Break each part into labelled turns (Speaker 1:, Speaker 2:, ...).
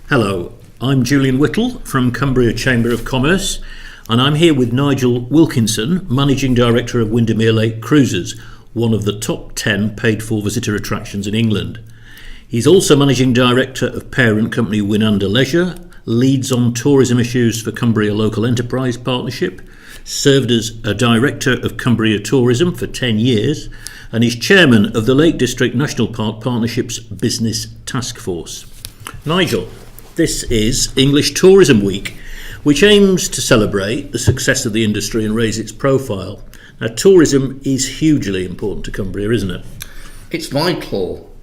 Speaker 1: Hello, I'm Julian Whittle from Cumbria Chamber of Commerce, and I'm here with Nigel Wilkinson, Managing Director of Windermere Lake Cruises, one of the top 10 paid-for visitor attractions in England. He's also Managing Director of parent company Windermere Leisure, leads on tourism issues for Cumbria Local Enterprise Partnership, served as a Director of Cumbria Tourism for 10 years, and is Chairman of the Lake District National Park Partnership's Business Task Force. Nigel, this is English Tourism Week, which aims to celebrate the success of the industry and raise its profile. Now, tourism is hugely important to Cumbria, isn't it?
Speaker 2: It's vital,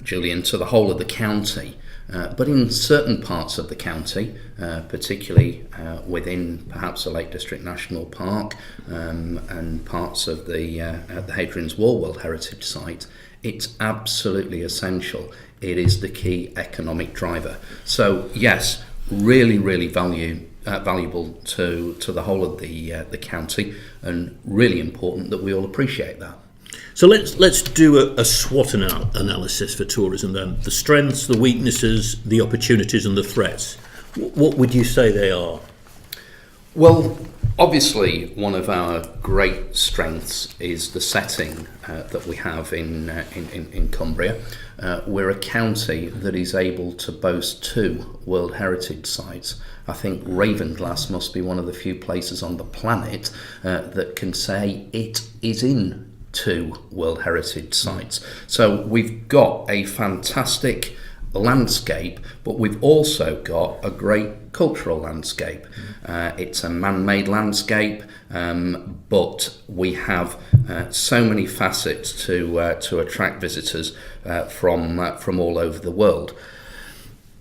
Speaker 2: Julian, to the whole of the county, but in certain parts of the county, particularly within perhaps the Lake District National Park and parts of the Hadrian's Wall World Heritage Site, it's absolutely essential. It is the key economic driver. So yes, really valuable to the whole of the county, and really important that we all appreciate that.
Speaker 1: So let's do a SWOT analysis for tourism then. The strengths, the weaknesses, the opportunities and the threats. What would you say they are?
Speaker 2: Well, obviously one of our great strengths is the setting that we have in Cumbria. We're a county that is able to boast 2 World Heritage Sites. I think Ravenglass must be one of the few places on the planet that can say it is in 2 World Heritage Sites. So we've got a fantastic landscape, but we've also got a great cultural landscape. It's a man-made landscape, but we have so many facets to attract visitors from all over the world.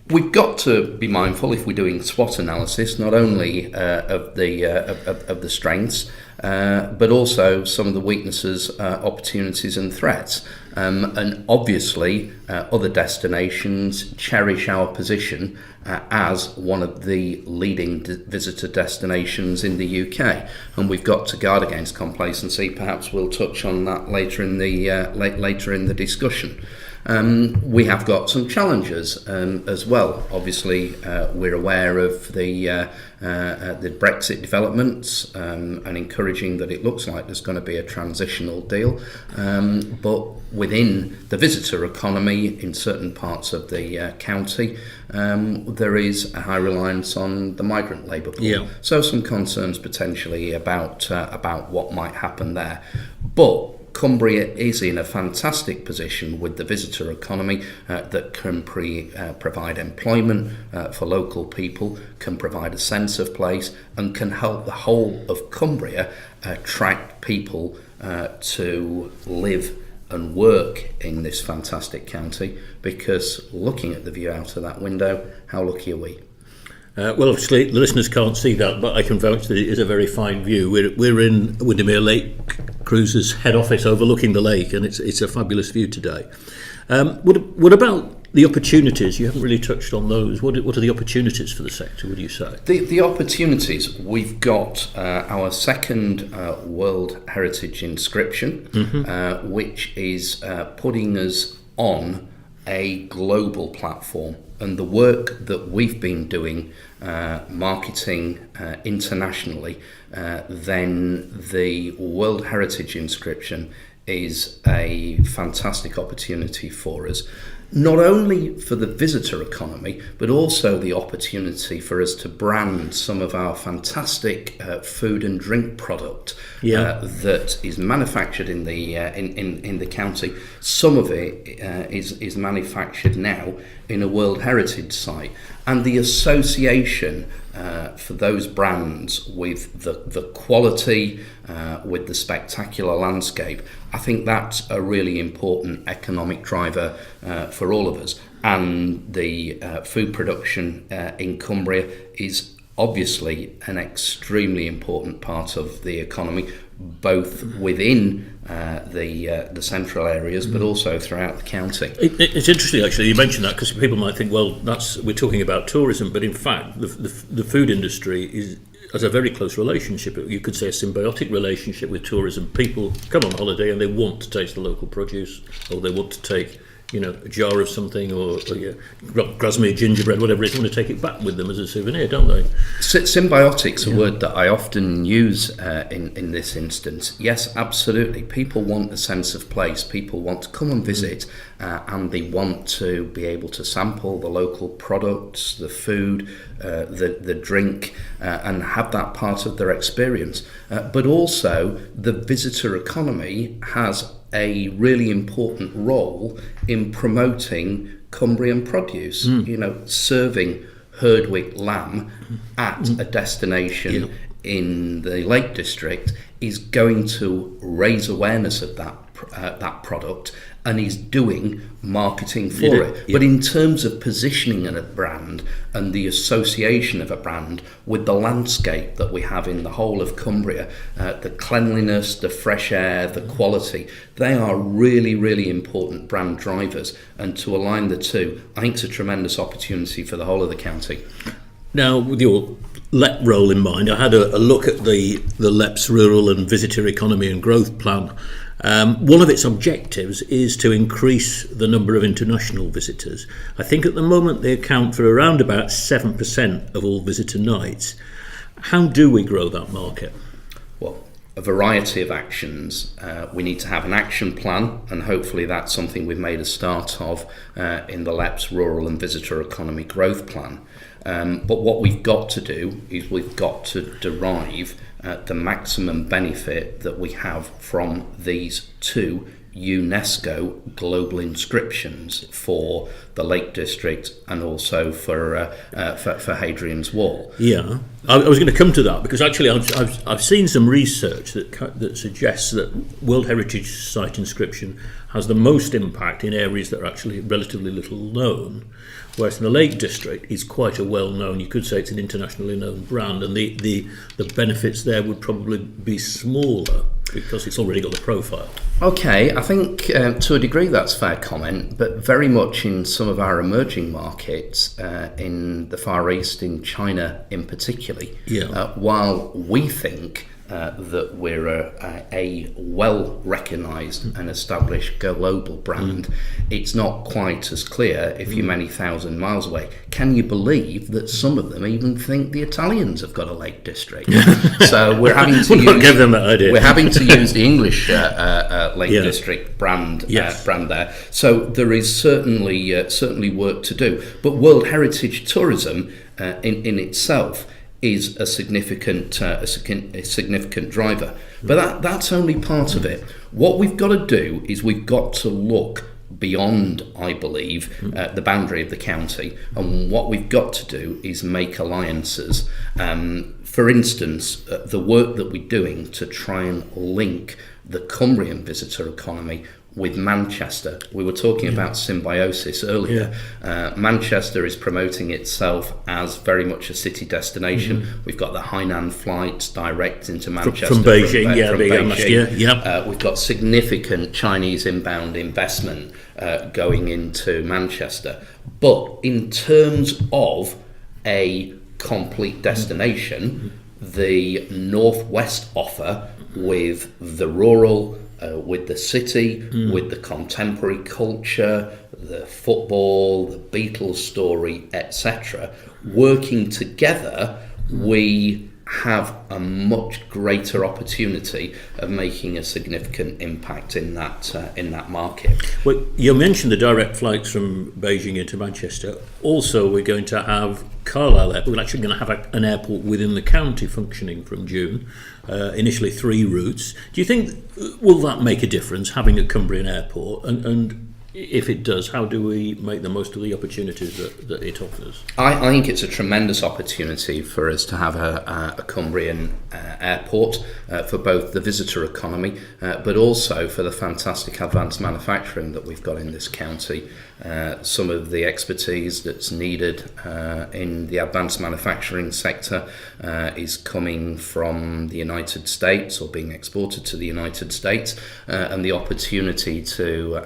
Speaker 2: We've got to be mindful, if we're doing SWOT analysis, not only of the strengths, but also some of the weaknesses, opportunities and threats. And obviously, other destinations cherish our position as one of the leading visitor destinations in the UK, and we've got to guard against complacency. Perhaps we'll touch on that later in the discussion. We have got some challenges as well. Obviously, we're aware of the Brexit developments and encouraging that it looks like there's going to be a transitional deal. But within the visitor economy in certain parts of the county, there is a high reliance on the migrant labour pool. Yeah. So some concerns potentially about what might happen there. But Cumbria is in a fantastic position with the visitor economy that can provide employment for local people, can provide a sense of place, and can help the whole of Cumbria attract people to live and work in this fantastic county, because looking at the view out of that window, how lucky are we?
Speaker 1: Well, obviously, the listeners can't see that, but I can vouch that it is a very fine view. We're in Windermere Lake Cruises head office overlooking the lake, and it's a fabulous view today. What about the opportunities? You haven't really touched on those. What are the opportunities for the sector, would you say?
Speaker 2: The opportunities, we've got our second World Heritage inscription, which is putting us on a global platform. And the work that we've been doing, marketing internationally, then the World Heritage inscription is a fantastic opportunity for us. Not only for the visitor economy, but also the opportunity for us to brand some of our fantastic food and drink product that is manufactured in the county. Some of it is manufactured now in a World Heritage Site, and the association for those brands with the quality, with the spectacular landscape, I think that's a really important economic driver for all of us. And the food production in Cumbria is obviously an extremely important part of the economy, both within the central areas, but also throughout the county.
Speaker 1: It's interesting, actually, you mentioned that, because people might think, well, we're talking about tourism, but in fact, the food industry has a very close relationship. You could say a symbiotic relationship with tourism. People come on holiday and they want to taste the local produce, or they want to take a jar of something or Grasmere gingerbread, whatever it is, want to take it back with them as a souvenir, don't they?
Speaker 2: Symbiotic's a word that I often use in this instance. Yes, absolutely. People want a sense of place. People want to come and visit, and they want to be able to sample the local products, the food, the drink, and have that part of their experience. But also, the visitor economy has a really important role in promoting Cumbrian produce, serving Herdwick lamb at a destination in the Lake District is going to raise awareness of that product, and is doing marketing for it. But in terms of positioning a brand and the association of a brand with the landscape that we have in the whole of Cumbria, the cleanliness, the fresh air, the quality, they are really, really important brand drivers. And to align the two, I think it's a tremendous opportunity for the whole of the county.
Speaker 1: Now, with your LEP role in mind, I had a look at the LEP's Rural and Visitor Economy and Growth Plan. One of its objectives is to increase the number of international visitors. I think at the moment they account for around about 7% of all visitor nights. How do we grow that market?
Speaker 2: Well, a variety of actions. We need to have an action plan, and hopefully that's something we've made a start of in the LEP's Rural and Visitor Economy Growth Plan. But what we've got to do is we've got to derive the maximum benefit that we have from these two UNESCO global inscriptions for the Lake District and also for Hadrian's Wall.
Speaker 1: Yeah, I was going to come to that because actually I've seen some research that suggests that World Heritage Site inscription has the most impact in areas that are actually relatively little known, whereas in the Lake District is quite a well-known, you could say it's an internationally known brand, and the benefits there would probably be smaller because it's already got the profile.
Speaker 2: Okay, I think to a degree that's a fair comment, but very much in some of our emerging markets, in the Far East, in China in particular, while we think that we're a well-recognised and established global brand, it's not quite as clear if you're many thousand miles away. Can you believe that some of them even think the Italians have got a Lake District? So we're having to
Speaker 1: give them that idea.
Speaker 2: We're having to use the English Lake District brand there. So there is certainly work to do. But World Heritage Tourism in itself is a significant driver. But that's only part of it. What we've got to do is we've got to look beyond, I believe, the boundary of the county. And what we've got to do is make alliances. For instance, the work that we're doing to try and link the Cumbrian visitor economy with Manchester. We were talking about symbiosis earlier. Manchester is promoting itself as very much a city destination. We've got the Hainan flights direct into Manchester
Speaker 1: from Beijing. Beijing.
Speaker 2: We've got significant Chinese inbound investment going into Manchester. But in terms of a complete destination, the Northwest offer with the rural, with the city, with the contemporary culture, the football, the Beatles story, etc., working together, we have a much greater opportunity of making a significant impact in that market.
Speaker 1: Well, you mentioned the direct flights from Beijing into Manchester. Also, we're going to have Carlisle Airport. We're actually going to have an airport within the county functioning from June. Initially 3 routes. Do you think, will that make a difference, having a Cumbrian airport? And if it does, how do we make the most of the opportunities that it offers?
Speaker 2: I think it's a tremendous opportunity for us to have a Cumbrian airport for both the visitor economy, but also for the fantastic advanced manufacturing that we've got in this county. Some of the expertise that's needed in the advanced manufacturing sector is coming from the United States or being exported to the United States, and the opportunity to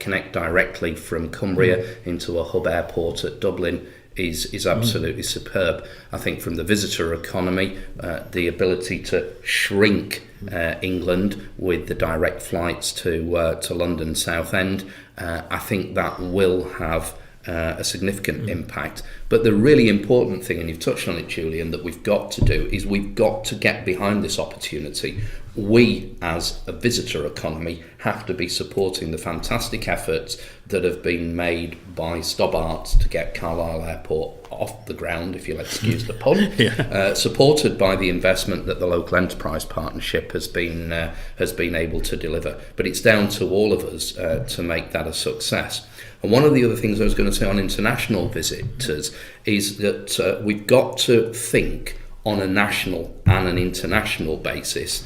Speaker 2: connect directly from Cumbria into a hub airport at Dublin is absolutely superb. I think from the visitor economy, the ability to shrink England with the direct flights to London Southend, I think that will have a significant impact. But the really important thing, and you've touched on it, Julian, that we've got to do is we've got to get behind this opportunity. We, as a visitor economy, have to be supporting the fantastic efforts that have been made by Stobart to get Carlisle Airport off the ground, if you'll excuse the pun, supported by the investment that the Local Enterprise Partnership has been able to deliver. But it's down to all of us to make that a success. And one of the other things I was going to say on international visitors is that we've got to think on a national and an international basis.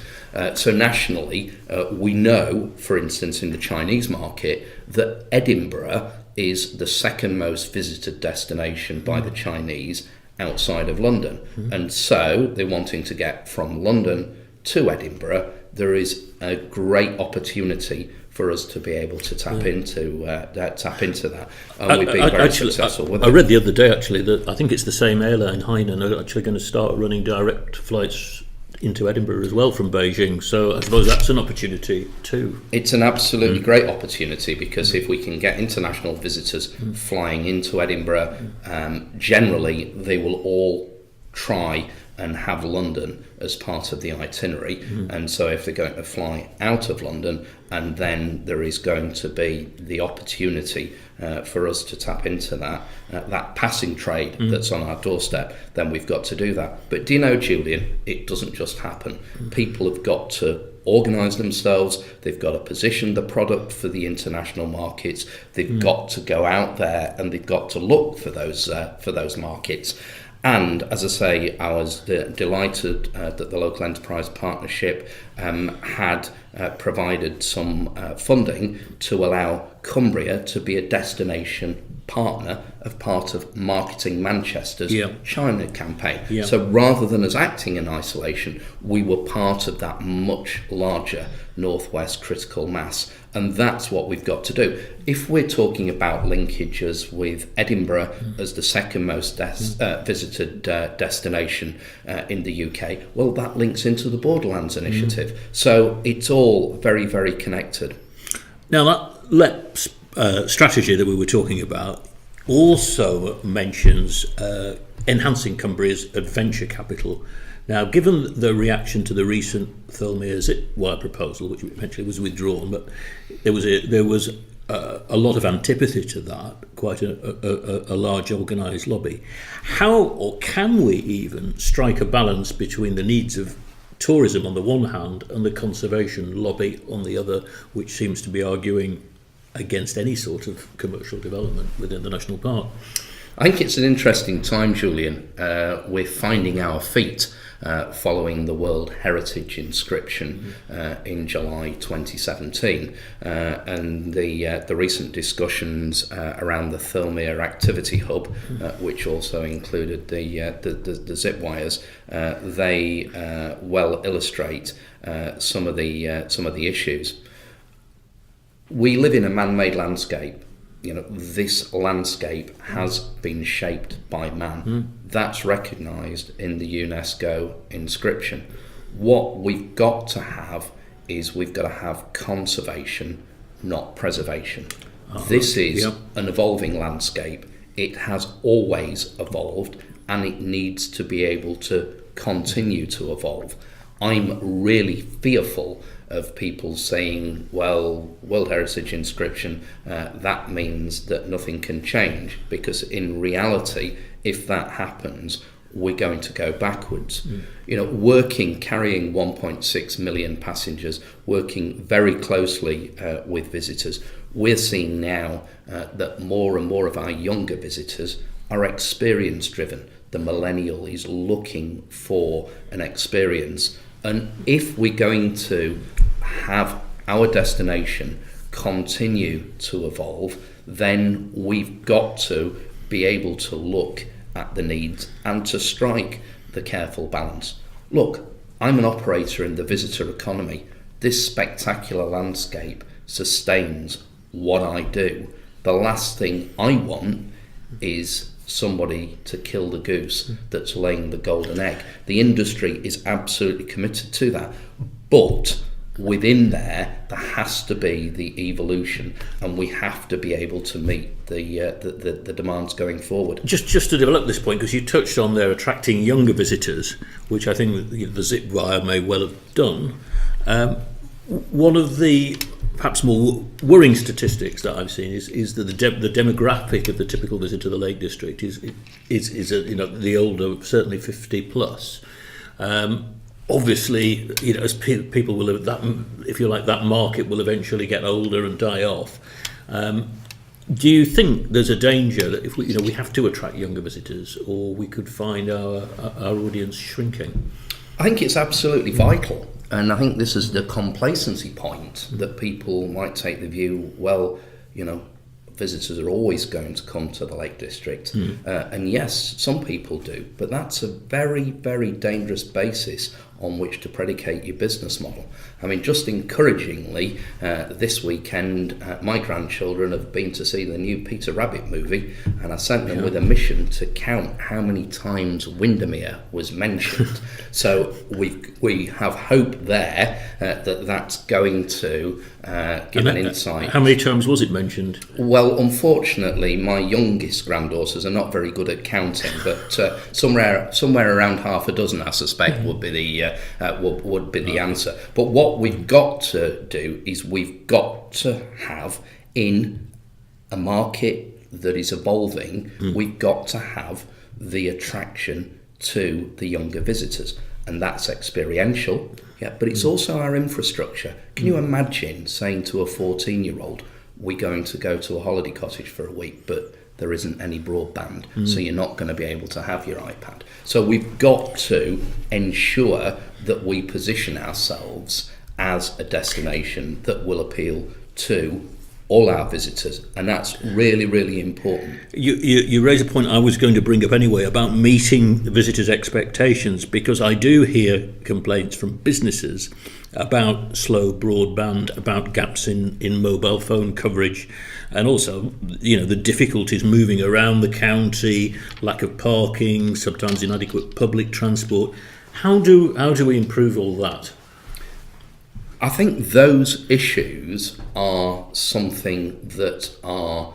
Speaker 2: So nationally, we know, for instance, in the Chinese market, that Edinburgh is the second most visited destination by the Chinese outside of London. And so they're wanting to get from London to Edinburgh. There is a great opportunity for us to be able to tap into that, and we've been very successful with it.
Speaker 1: I read the other day actually that I think it's the same airline, Hainan, are actually going to start running direct flights into Edinburgh as well from Beijing. So I suppose that's an opportunity too.
Speaker 2: It's an absolutely great opportunity, because if we can get international visitors flying into Edinburgh, generally they will all try and have London as part of the itinerary. And so if they're going to fly out of London, and then there is going to be the opportunity for us to tap into that passing trade that's on our doorstep, then we've got to do that. But do you know, Julian, it doesn't just happen. People have got to organise themselves, they've got to position the product for the international markets, they've got to go out there and they've got to look for those markets. And as I say, I was delighted that the Local Enterprise Partnership had provided some funding to allow Cumbria to be a destination partner of part of Marketing Manchester's China campaign. So rather than us acting in isolation, we were part of that much larger Northwest critical mass. And that's what we've got to do. If we're talking about linkages with Edinburgh as the second most visited destination in the UK, well, that links into the Borderlands Initiative. So it's all very, very connected.
Speaker 1: Now, that LEP strategy that we were talking about also mentions enhancing Cumbria's adventure capital. Now, given the reaction to the recent Thirlmere Zipwire proposal, which eventually was withdrawn, but there was a lot of antipathy to that, quite a large organised lobby. How, or can we even, strike a balance between the needs of tourism on the one hand and the conservation lobby on the other, which seems to be arguing against any sort of commercial development within the national park?
Speaker 2: I think it's an interesting time, Julian. We're finding our feet following the World Heritage inscription in July 2017, and the recent discussions around the Thirlmere Activity Hub, which also included the zip wires. They well illustrate some of the issues. We live in a man-made landscape. You know, this landscape has been shaped by man. That's recognised in the UNESCO inscription. What we've got to have is we've got to have conservation, not preservation. This is an evolving landscape. It has always evolved, and it needs to be able to continue to evolve. I'm really fearful of people saying, well, World Heritage inscription, that means that nothing can change, because in reality, if that happens, we're going to go backwards. You know, carrying 1.6 million passengers, working very closely with visitors, we're seeing now that more and more of our younger visitors are experience driven. The millennial is looking for an experience. And if we're going to have our destination continue to evolve, then we've got to be able to look at the needs and to strike the careful balance. Look, I'm an operator in the visitor economy. This spectacular landscape sustains what I do. The last thing I want is somebody to kill the goose that's laying the golden egg. The industry is absolutely committed to that. But within there has to be the evolution, and we have to be able to meet the demands going forward.
Speaker 1: Just to develop this point, because you touched on there attracting younger visitors, which I think the zip wire may well have done. One of the perhaps more worrying statistics that I've seen is that the demographic of the typical visitor to the Lake District is the older, certainly 50 plus. Obviously, as people will have that, if you like, that market will eventually get older and die off. Do you think there's a danger that if we have to attract younger visitors, or we could find our audience shrinking?
Speaker 2: I think it's absolutely vital, and I think this is the complacency point that people might take the view, well, visitors are always going to come to the Lake District. And yes, some people do, but that's a very, very dangerous basis on which to predicate your business model. I mean, just encouragingly, this weekend, my grandchildren have been to see the new Peter Rabbit movie, and I sent them with a mission to count how many times Windermere was mentioned. So we have hope there that's going to give an insight.
Speaker 1: How many times was it mentioned?
Speaker 2: Well, unfortunately, my youngest granddaughters are not very good at counting, but somewhere around half a dozen, I suspect, would be the answer. But what we've got to do is we've got to have, in a market that is evolving, we've got to have the attraction to the younger visitors, and that's experiential. Yeah, but it's also our infrastructure. Can you imagine saying to a 14-year-old, we're going to go to a holiday cottage for a week, but there isn't any broadband, so you're not going to be able to have your iPad. So we've got to ensure that we position ourselves as a destination that will appeal to all our visitors, and that's really, really important.
Speaker 1: You raise a point I was going to bring up anyway about meeting the visitors' expectations, because I do hear complaints from businesses about slow broadband, about gaps in mobile phone coverage, and also the difficulties moving around the county, lack of parking, sometimes inadequate public transport. How do we improve all that?
Speaker 2: I think those issues are something that are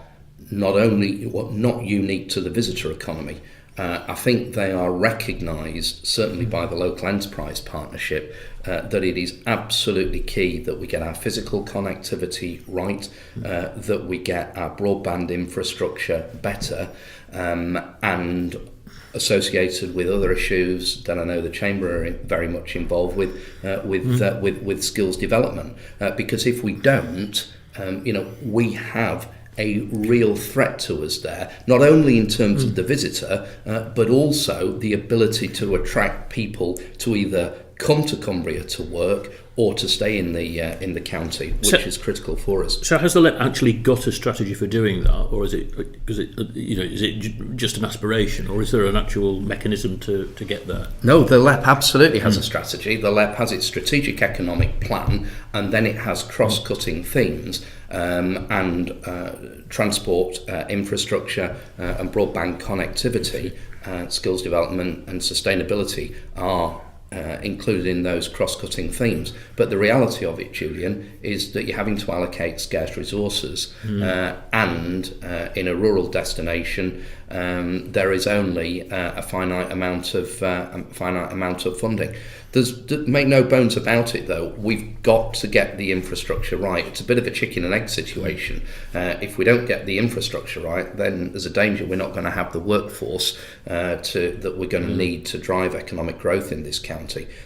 Speaker 2: not unique to the visitor economy. I think they are recognised, certainly by the Local Enterprise Partnership, that it is absolutely key that we get our physical connectivity right, that we get our broadband infrastructure better, and associated with other issues that I know the Chamber are very much involved with skills development. Because if we don't, we have a real threat to us there, not only in terms of the visitor, but also the ability to attract people to either come to Cumbria to work or to stay in the county, which is critical for us.
Speaker 1: So has the LEP actually got a strategy for doing that, or is it just an aspiration, or is there an actual mechanism to get there?
Speaker 2: No, the LEP absolutely has a strategy. The LEP has its strategic economic plan, and then it has cross-cutting themes, and transport, infrastructure, and broadband connectivity, skills development and sustainability are included in those cross-cutting themes. But the reality of it, Julian, is that you're having to allocate scarce resources, and in a rural destination, there is only a finite amount of funding. Make no bones about it, though, we've got to get the infrastructure right. It's a bit of a chicken and egg situation. If we don't get the infrastructure right, then there's a danger we're not going to have the workforce that we're going to need to drive economic growth in this county.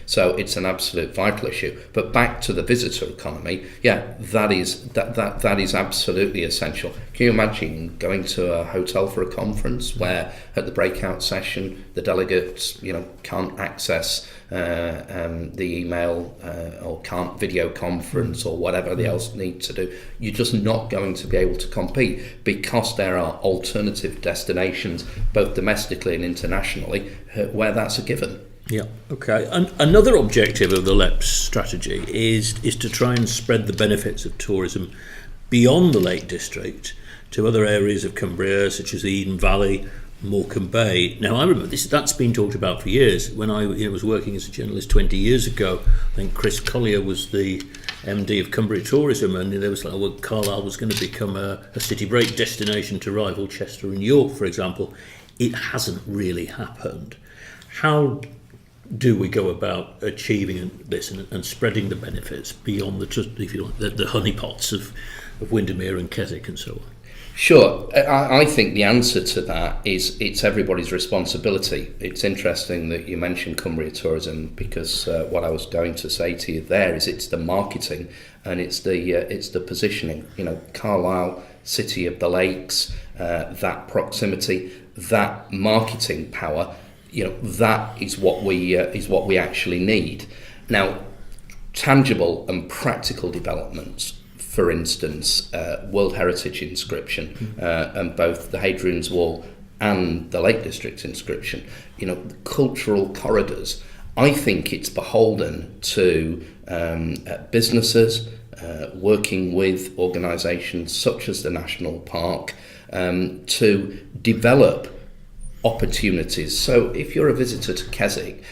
Speaker 2: So it's an absolute vital issue. But back to the visitor economy, that is absolutely essential. Can you imagine going to a hotel for a conference where at the breakout session the delegates can't access the email or can't video conference or whatever they else need to do? You're just not going to be able to compete, because there are alternative destinations both domestically and internationally where that's a given.
Speaker 1: Yeah, okay. And another objective of the LEP's strategy is to try and spread the benefits of tourism beyond the Lake District to other areas of Cumbria, such as the Eden Valley, Morecambe Bay. Now, I remember that's been talked about for years. When I was working as a journalist 20 years ago, I think Chris Collier was the MD of Cumbria Tourism, and there was like, well, Carlisle was going to become a city break destination to rival Chester and York, for example. It hasn't really happened. How do we go about achieving this and spreading the benefits beyond if you like, the honeypots of Windermere and Keswick and so on?
Speaker 2: Sure. I think the answer to that is it's everybody's responsibility. It's interesting that you mentioned Cumbria Tourism, because what I was going to say to you there is it's the marketing and it's the positioning. Carlisle, City of the Lakes, that proximity, that marketing power. That is what we actually need. Now, tangible and practical developments. For instance, World Heritage inscription, and both the Hadrian's Wall and the Lake District inscription. The cultural corridors. I think it's beholden to businesses working with organisations such as the National Park to develop opportunities. So if you're a visitor to Keswick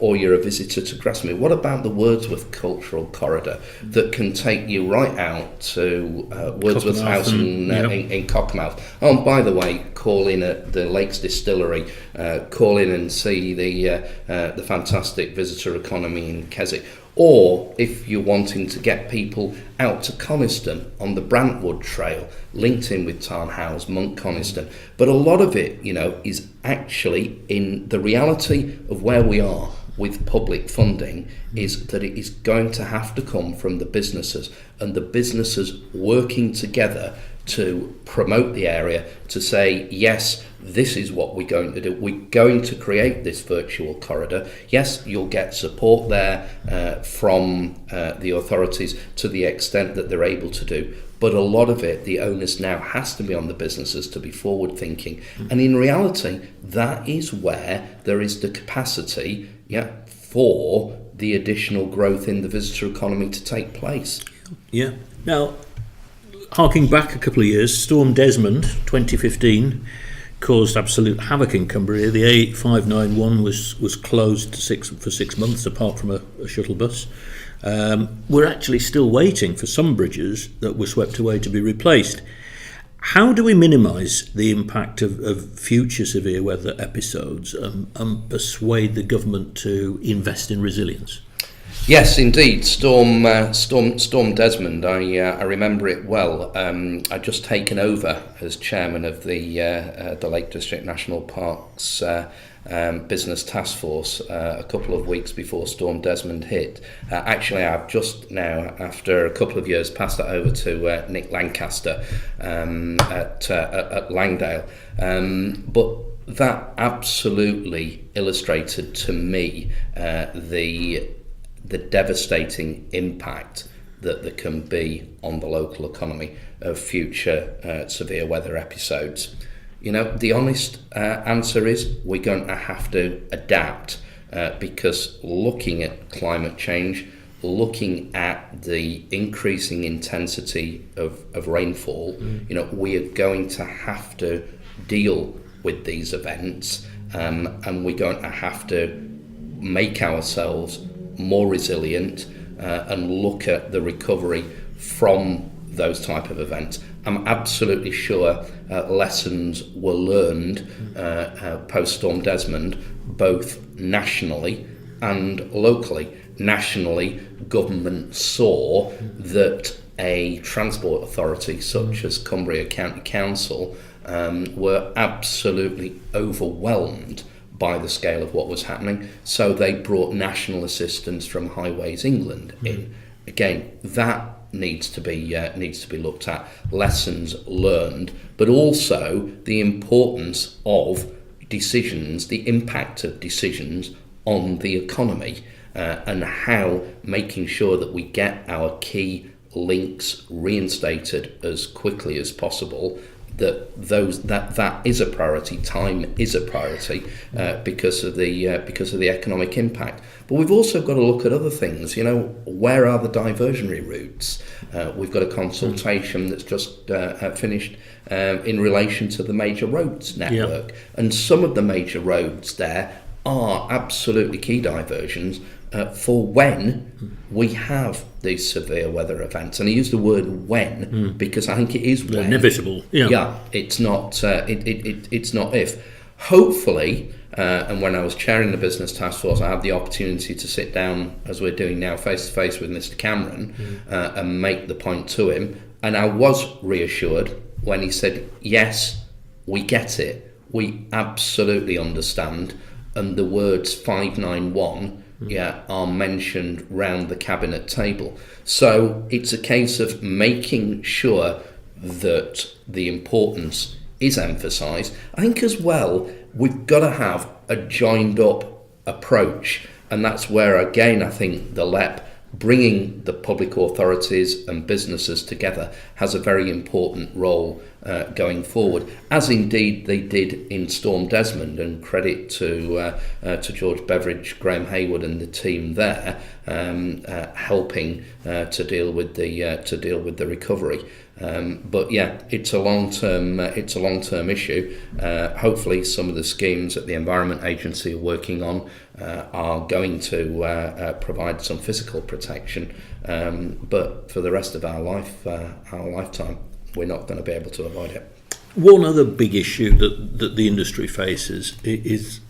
Speaker 2: or you're a visitor to Grasmere, what about the Wordsworth Cultural Corridor that can take you right out to Wordsworth House in Cockermouth? Oh, and by the way, call in at the Lakes Distillery, call in and see the fantastic visitor economy in Keswick. Or if you're wanting to get people out to Coniston on the Brantwood Trail, linked in with Tarnhouse, Monk Coniston. But a lot of it, is actually in the reality of where we are with public funding, is that it is going to have to come from the businesses, and the businesses working together to promote the area, to say, yes, this is what we're going to do. We're going to create this virtual corridor. Yes, you'll get support there from the authorities to the extent that they're able to do. But a lot of it, the onus now has to be on the businesses to be forward thinking. And in reality, that is where there is the capacity for the additional growth in the visitor economy to take place. Yeah.
Speaker 1: Now, harking back a couple of years, Storm Desmond, 2015, caused absolute havoc in Cumbria. The A591 was closed for 6 months, apart from a shuttle bus. We're actually still waiting for some bridges that were swept away to be replaced. How do we minimise the impact of future severe weather episodes and persuade the government to invest in resilience?
Speaker 2: Yes, indeed. Storm Desmond. I remember it well. I'd just taken over as chairman of the Lake District National Parks Business Task Force a couple of weeks before Storm Desmond hit. Actually, I've just now, after a couple of years, passed it over to Nick Lancaster at Langdale. But that absolutely illustrated to me the devastating impact that there can be on the local economy of future severe weather episodes. The honest answer is we're going to have to adapt because looking at climate change, looking at the increasing intensity of rainfall, we are going to have to deal with these events, and we're going to have to make ourselves more resilient and look at the recovery from those type of events. I'm absolutely sure lessons were learned post-Storm Desmond, both nationally and locally. Nationally, government saw that a transport authority such as Cumbria County Council were absolutely overwhelmed by the scale of what was happening, so they brought national assistance from Highways England in. Again, that needs to be looked at. Lessons learned, but also the importance of decisions, the impact of decisions on the economy, and how making sure that we get our key links reinstated as quickly as possible that is a priority. Time is a priority because of the economic impact. But we've also got to look at other things. Where are the diversionary routes? We've got a consultation that's just finished in relation to the major roads network, and some of the major roads there are absolutely key diversions for when we have these severe weather events. And I use the word when because I think it is when.
Speaker 1: Inevitable. Yeah.
Speaker 2: It's not. It's not if. Hopefully, and when I was chairing the business task force, I had the opportunity to sit down, as we're doing now, face to face with Mr. Cameron and make the point to him. And I was reassured when he said, "Yes, we get it. We absolutely understand." And the words 591 are mentioned round the cabinet table. So it's a case of making sure that the importance is emphasised. I think as well, we've got to have a joined up approach. And that's where, again, I think the LEP, bringing the public authorities and businesses together, has a very important role going forward, as indeed they did in Storm Desmond, and credit to George Beveridge, Graham Hayward and the team there, helping to deal with the recovery. But yeah, it's a long-term issue. Hopefully, some of the schemes that the Environment Agency are working on are going to provide some physical protection. But for the rest of our lifetime, we're not going to be able to avoid it.
Speaker 1: One other big issue that the industry faces is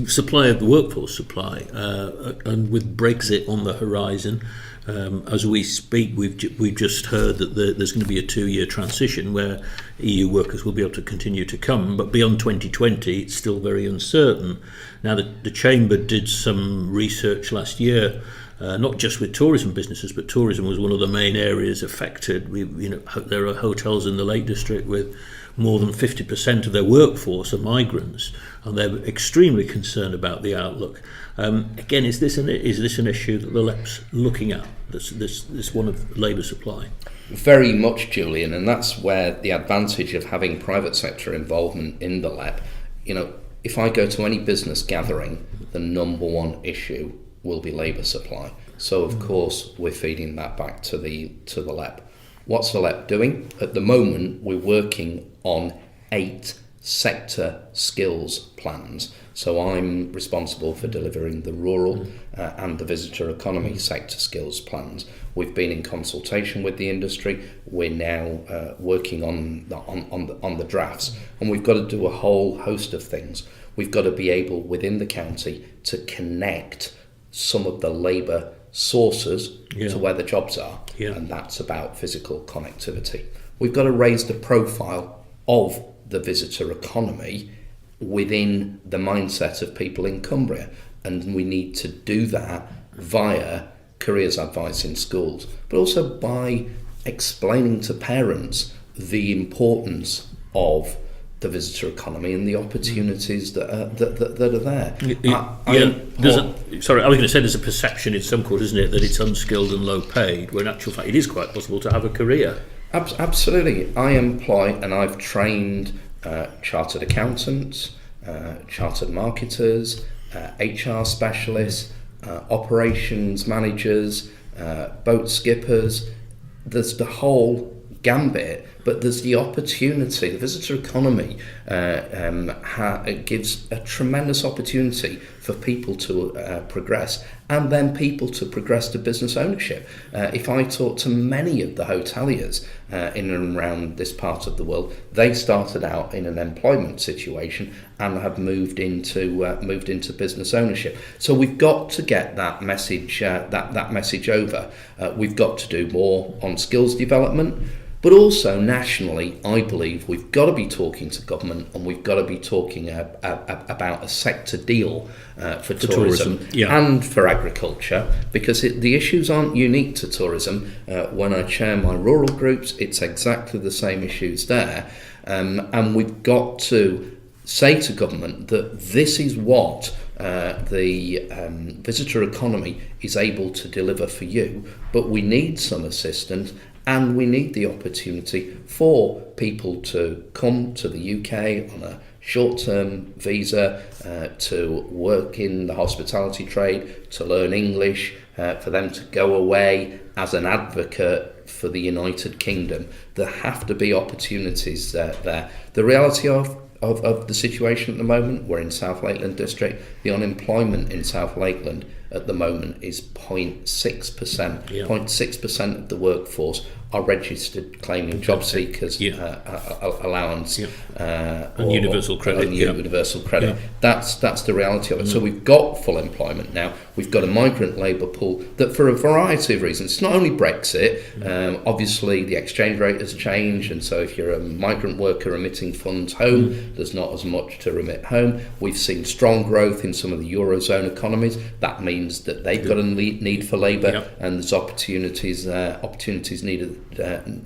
Speaker 1: supply of the workforce supply, and with Brexit on the horizon. As we speak, we've just heard that there's going to be a 2-year transition where EU workers will be able to continue to come, but beyond 2020 it's still very uncertain. Now the Chamber did some research last year, not just with tourism businesses, but tourism was one of the main areas affected. There are hotels in the Lake District with more than 50% of their workforce are migrants, and they're extremely concerned about the outlook. Again, is this an issue that the LEP's looking at? This one of labour supply.
Speaker 2: Very much, Julian, and that's where the advantage of having private sector involvement in the LEP. If I go to any business gathering, the number one issue will be labour supply. So of course we're feeding that back to the LEP. What's the LEP doing? At the moment, we're working on 8 sector skills plans. So I'm responsible for delivering the rural and the visitor economy sector skills plans. We've been in consultation with the industry. We're now working on the drafts, and we've got to do a whole host of things. We've got to be able within the county to connect some of the labour sources to where the jobs are, and that's about physical connectivity. We've got to raise the profile of the visitor economy within the mindset of people in Cumbria, and we need to do that via careers advice in schools, but also by explaining to parents the importance of the visitor economy and the opportunities that are there.
Speaker 1: I was going to say there's a perception in some quarters, isn't it, that it's unskilled and low paid, where in actual fact it is quite possible to have a career.
Speaker 2: Absolutely. I employ and I've trained chartered accountants, chartered marketers, HR specialists, operations managers, boat skippers. There's the whole gambit, but there's the opportunity. The visitor economy gives a tremendous opportunity for people to progress, and then people to progress to business ownership. If I talk to many of the hoteliers in and around this part of the world, they started out in an employment situation and have moved into business ownership. So we've got to get that message that message over. We've got to do more on skills development. But also nationally, I believe we've got to be talking to government, and we've got to be talking about a sector deal for tourism and for agriculture, because the issues aren't unique to tourism. When I chair my rural groups, it's exactly the same issues there. And we've got to say to government that this is what the visitor economy is able to deliver for you, but we need some assistance, and we need the opportunity for people to come to the UK on a short-term visa, to work in the hospitality trade, to learn English, for them to go away as an advocate for the United Kingdom. There have to be opportunities there. The reality of the situation at the moment, we're in South Lakeland District, the unemployment in South Lakeland at the moment is 0.6%.
Speaker 1: Yeah.
Speaker 2: 0.6% of the workforce are registered claiming job seekers allowance
Speaker 1: and universal credit.
Speaker 2: And universal credit. That's the reality of it. So we've got full employment now. We've got a migrant labour pool that, for a variety of reasons, it's not only Brexit. Obviously, the exchange rate has changed, and so if you're a migrant worker remitting funds home, there's not as much to remit home. We've seen strong growth in some of the Eurozone economies. That means that they've got a need for labour, and there's opportunities needed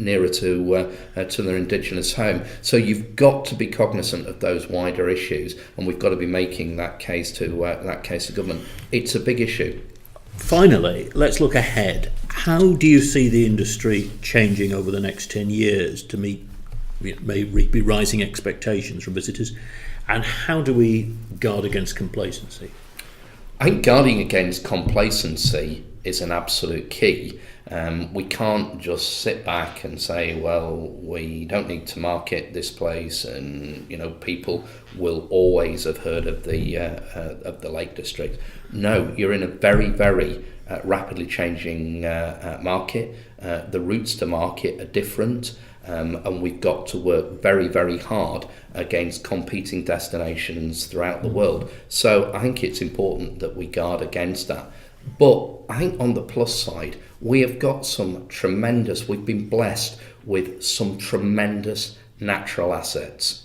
Speaker 2: nearer to their indigenous home. So you've got to be cognizant of those wider issues, and we've got to be making that case to government. It's a big issue.
Speaker 1: Finally, let's look ahead. How do you see the industry changing over the next 10 years to meet maybe rising expectations from visitors, and how do we guard against complacency?
Speaker 2: I think guarding against complacency is an absolute key. We can't just sit back and say, well, we don't need to market this place, and people will always have heard of the Lake District. No, you're in a very, very rapidly changing market. The routes to market are different, and we've got to work very, very hard against competing destinations throughout the world. So I think it's important that we guard against that. But I think on the plus side, we have got we've been blessed with some tremendous natural assets.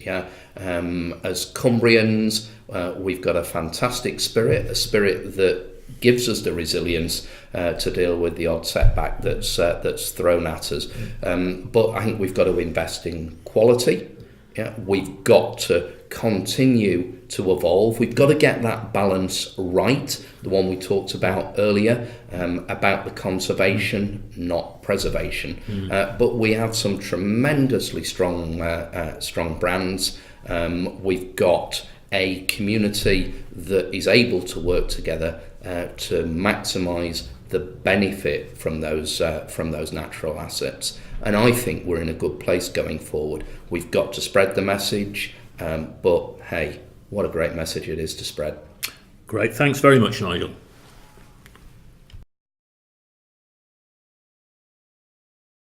Speaker 2: As Cumbrians, we've got a fantastic spirit, a spirit that gives us the resilience to deal with the odd setback that's thrown at us. But I think we've got to invest in quality. We've got to continue to evolve. We've got to get that balance right, the one we talked about earlier, about the conservation, not preservation. But we have some tremendously strong brands. We've got a community that is able to work together to maximise the benefit from those natural assets. And I think we're in a good place going forward. We've got to spread the message, but hey, what a great message it is to spread.
Speaker 1: Great, thanks very much, Nigel.